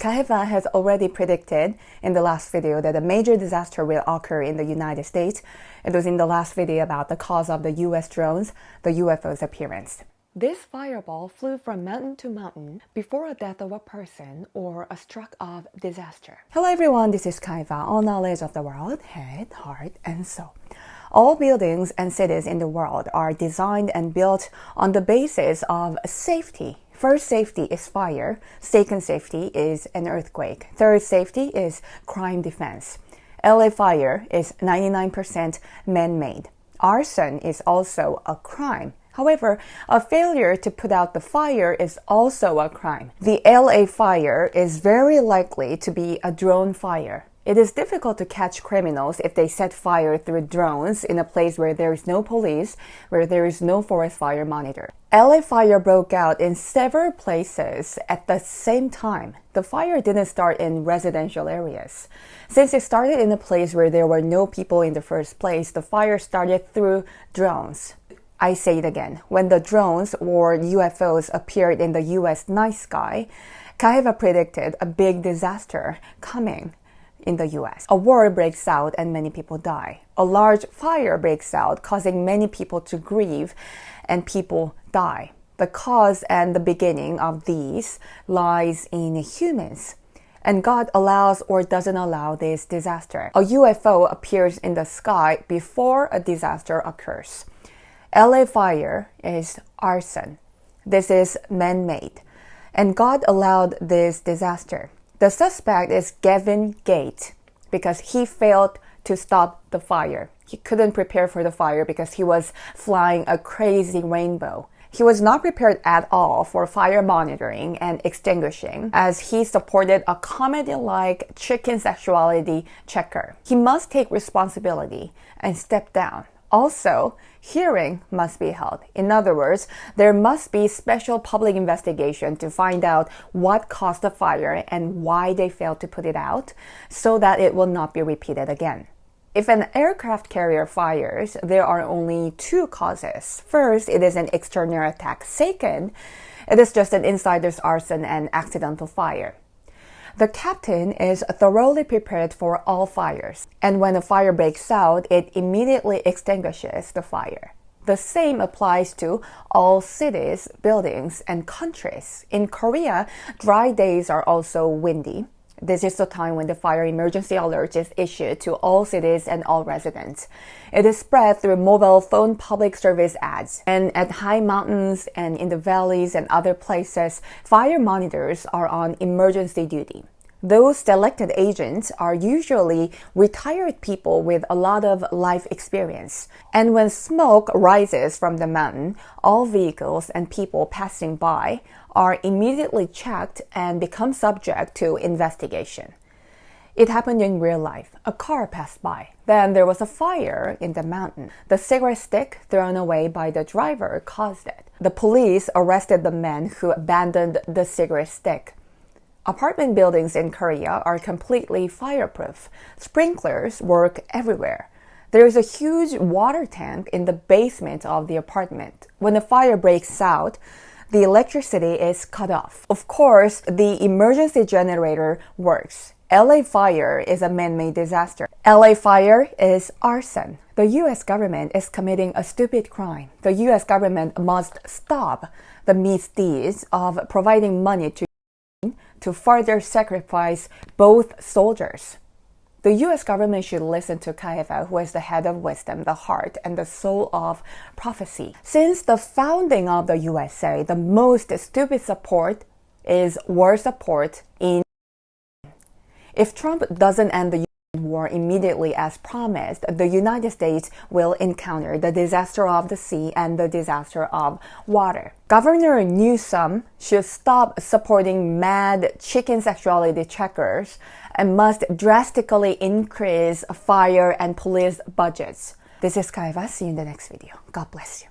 KAHEVA has already predicted in the last video that a major disaster will occur in the United States. It was in the last video about the cause of the US drones, the UFO's appearance. This fireball flew from mountain to mountain before a death of a person or a struck of disaster. Hello everyone, this is KAHEVA, all knowledge of the world, head, heart, and soul. All buildings and cities in the world are designed and built on the basis of safety. First safety is fire, second safety is an earthquake, third safety is crime defense. LA fire is 99% man-made. Arson is also a crime. However, a failure to put out the fire is also a crime. The LA fire is very likely to be a drone fire. It is difficult to catch criminals if they set fire through drones in a place where there is no police, where there is no forest fire monitor. LA fire broke out in several places at the same time. The fire didn't start in residential areas. Since it started in a place where there were no people in the first place, the fire started through drones. I say it again, when the drones or UFOs appeared in the US night sky, KAHEVA predicted a big disaster coming in the US. A war breaks out and many people die. A large fire breaks out, causing many people to grieve and people die. The cause and the beginning of these lies in humans. And God allows or doesn't allow this disaster. A UFO appears in the sky before a disaster occurs. LA fire is arson. This is man-made. And God allowed this disaster. The suspect is Gavin because he failed to stop the fire. He couldn't prepare for the fire because he was flying a crazy rainbow. He was not prepared at all for fire monitoring and extinguishing, as he supported a comedy-like chicken sexuality checker. He must take responsibility and step down. Also, hearing must be held. In other words, there must be special public investigation to find out what caused the fire and why they failed to put it out, so that it will not be repeated again. If an aircraft carrier fires, there are only two causes. First, it is an external attack. Second, it is just an insider's arson and accidental fire. The captain is thoroughly prepared for all fires, and when a fire breaks out, it immediately extinguishes the fire. The same applies to all cities, buildings, and countries. In Korea, dry days are also windy. This is the time when the fire emergency alert is issued to all cities and all residents. It is spread through mobile phone public service ads. And at high mountains and in the valleys and other places, fire monitors are on emergency duty. Those selected agents are usually retired people with a lot of life experience. And when smoke rises from the mountain, all vehicles and people passing by are immediately checked and become subject to investigation. It happened in real life. A car passed by. Then there was a fire in the mountain. The cigarette stick thrown away by the driver caused it. The police arrested the man who abandoned the cigarette stick. Apartment buildings in Korea are completely fireproof. Sprinklers work everywhere. There is a huge water tank in the basement of the apartment. When a fire breaks out, the electricity is cut off. Of course, the emergency generator works. LA fire is a man-made disaster. LA fire is arson. The US government is committing a stupid crime. The US government must stop the misdeeds of providing money to further sacrifice both soldiers. The US government should listen to KAHEVA, who is the head of wisdom, the heart, and the soul of prophecy. Since the founding of the USA, the most stupid support is war support in. If Trump doesn't end the war immediately as promised, the United States will encounter the disaster of the sea and the disaster of water. Governor Newsom should stop supporting mad chicken sexuality checkers and must drastically increase fire and police budgets. This is KAHEVA. See you in the next video. God bless you.